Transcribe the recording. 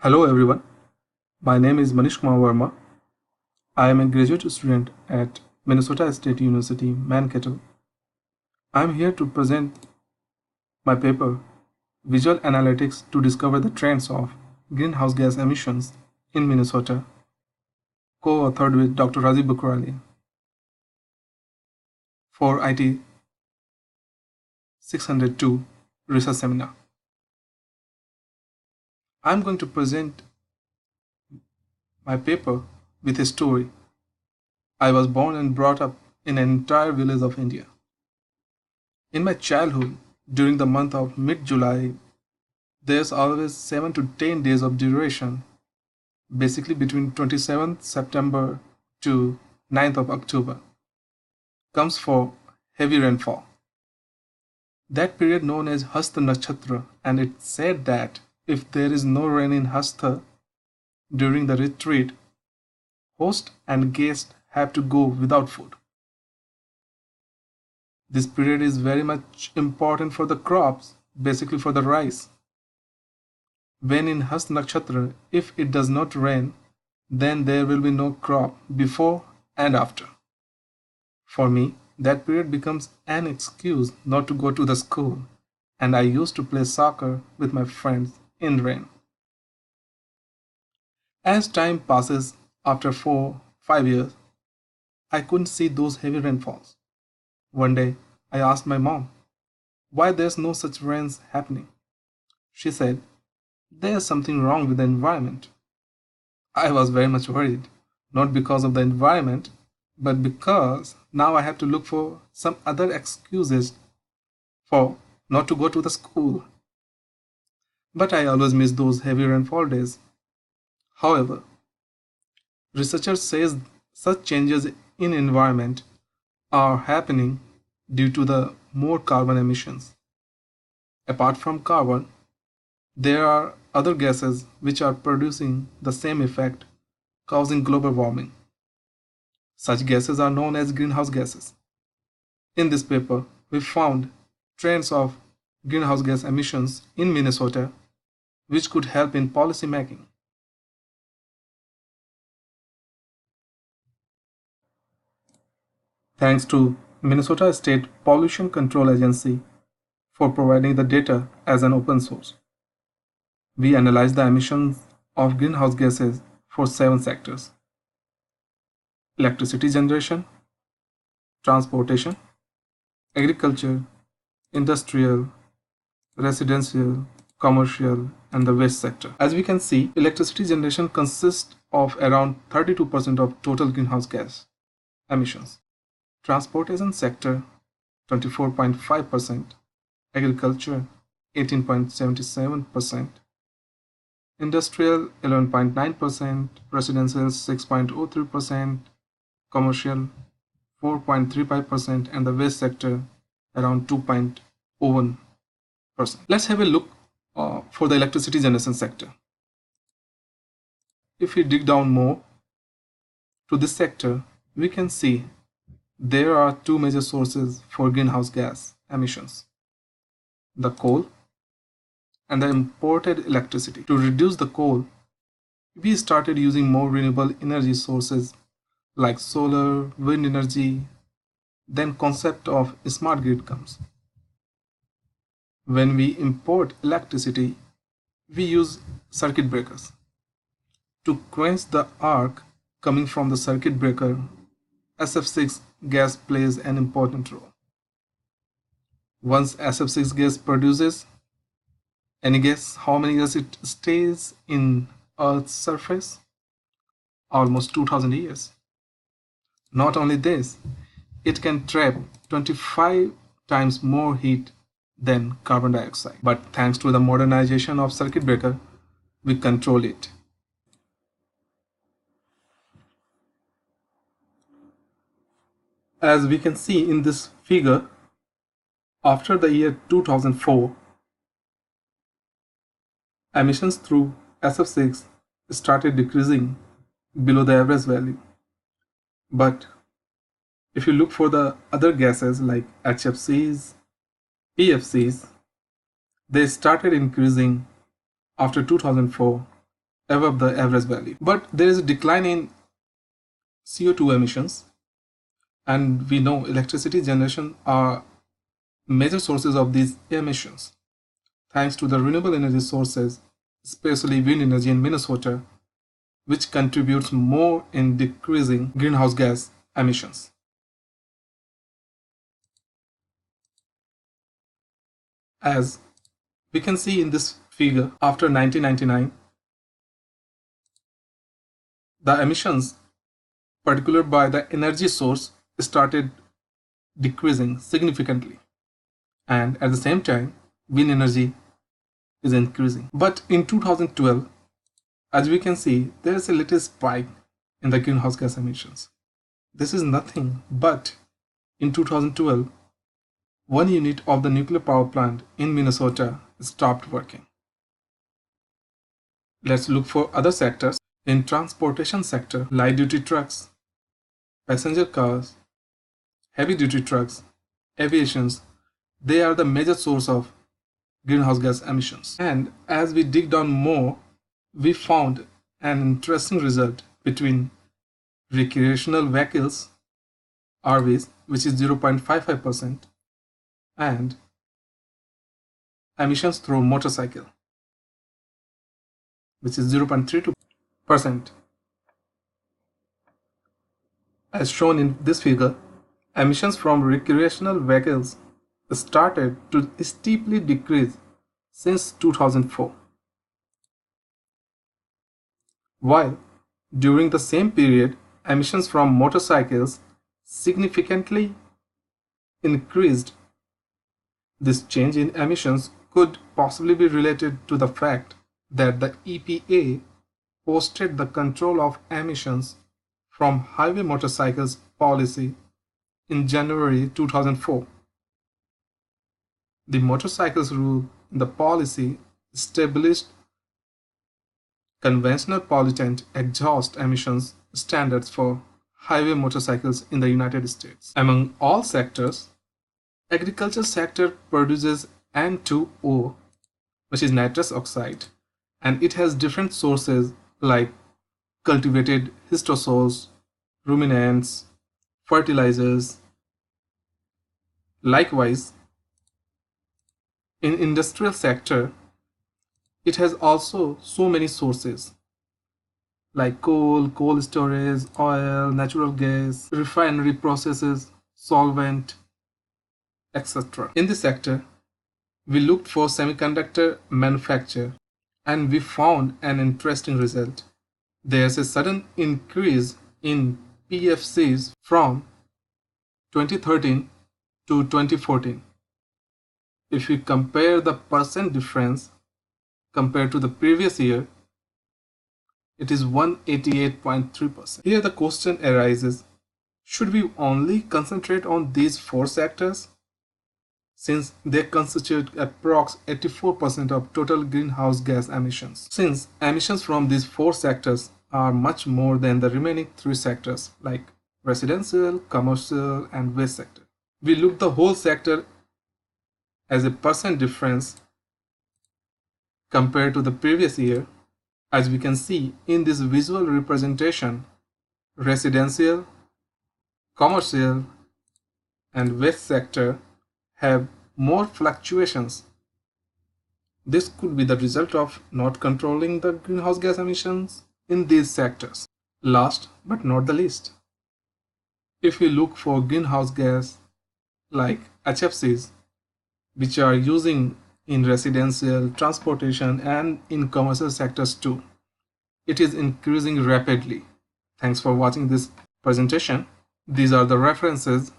Hello everyone, my name is Manish Kumar Verma. I am a graduate student at Minnesota State University, Mankato. I am here to present my paper, Visual Analytics to Discover the Trends of Greenhouse Gas Emissions in Minnesota, co-authored with Dr. Rajiv Bukrali for IT 602 Research Seminar. I am going to present my paper with a story. I was born and brought up in an entire village of India. In my childhood, during the month of mid-July, there's always 7 to 10 days of duration, basically between 27th September to 9th of October, comes for heavy rainfall. That period known as Hasta Nakshatra, and it's said that if there is no rain in Hasta during the retreat, host and guest have to go without food. This period is very much important for the crops, basically for the rice. When in Hasta Nakshatra, if it does not rain, then there will be no crop before and after. For me, that period becomes an excuse not to go to the school, and I used to play soccer with my friends in rain. As time passes, after 4-5 years, I couldn't see those heavy rainfalls. One day, I asked my mom why there's no such rains happening. She said, there's something wrong with the environment. I was very much worried, not because of the environment, but because now I have to look for some other excuses for not to go to the school. But I always miss those heavy rainfall days. However, researchers says such changes in environment are happening due to the more carbon emissions. Apart from carbon, there are other gases which are producing the same effect, causing global warming. Such gases are known as greenhouse gases. In this paper, we found trends of greenhouse gas emissions in Minnesota which could help in policy making. Thanks to Minnesota State Pollution Control Agency for providing the data as an open source. We analyzed the emissions of greenhouse gases for 7 sectors: electricity generation, transportation, agriculture, industrial, residential, commercial, and the waste sector. As we can see, electricity generation consists of around 32% of total greenhouse gas emissions. Transportation sector 24.5%, agriculture 18.77%, industrial 11.9%, residential 6.03%, commercial 4.35%, and the waste sector around 2.01%. Let's have a look for the electricity generation sector. If we dig down more to this sector, we can see there are 2 major sources for greenhouse gas emissions: the coal and the imported electricity. To reduce the coal, we started using more renewable energy sources like solar, wind energy. Then concept of smart grid comes. When we import electricity, we use circuit breakers. To quench the arc coming from the circuit breaker, SF6 gas plays an important role. Once SF6 gas produces, any guess how many years it stays in Earth's surface? Almost 2000 years. Not only this, it can trap 25 times more heat than carbon dioxide. But thanks to the modernization of circuit breaker, we control it. As we can see in this figure, after the year 2004, emissions through SF6 started decreasing below the average value. But if you look for the other gases like HFCs, PFCs, they started increasing after 2004 above the average value. But there is a decline in CO2 emissions, and we know electricity generation are major sources of these emissions. Thanks to the renewable energy sources, especially wind energy in Minnesota, which contributes more in decreasing greenhouse gas emissions. As we can see in this figure, after 1999, the emissions, particularly by the energy source, started decreasing significantly. And at the same time, wind energy is increasing. But in 2012, as we can see, there is a little spike in the greenhouse gas emissions. This is nothing but in 2012, one unit of the nuclear power plant in Minnesota stopped working. Let's look for other sectors. In transportation sector, light duty trucks, passenger cars, heavy duty trucks, aviations, they are the major source of greenhouse gas emissions. And as we dig down more, we found an interesting result between recreational vehicles, RVs, which is 0.55%, and emissions through motorcycle, which is 0.32%. As shown in this figure, emissions from recreational vehicles started to steeply decrease since 2004. While during the same period, emissions from motorcycles significantly increased. This change in emissions could possibly be related to the fact that the EPA posted the control of emissions from highway motorcycles policy in January 2004. The motorcycles rule in the policy established conventional pollutant exhaust emissions standards for highway motorcycles in the United States. Among all sectors, agriculture sector produces N2O, which is nitrous oxide, and it has different sources like cultivated histosols, ruminants, fertilizers. Likewise, in industrial sector, it has also so many sources like coal storage, oil, natural gas, refinery processes, solvent, etc. In this sector, we looked for semiconductor manufacture and we found an interesting result. There's a sudden increase in PFCs from 2013 to 2014. If we compare the percent difference compared to the previous year, it is 188.3%. Here the question arises, should we only concentrate on these four sectors, since they constitute approx 84% of total greenhouse gas emissions? Since emissions from these four sectors are much more than the remaining three sectors like residential, commercial, and waste sector. We look the whole sector as a percent difference compared to the previous year. As we can see in this visual representation, residential, commercial, and waste sector have more fluctuations. This could be the result of not controlling the greenhouse gas emissions in these sectors. Last but not the least, if we look for greenhouse gas like HFCs, which are using in residential, transportation, and in commercial sectors too, it is increasing rapidly. Thanks for watching this presentation. These are the references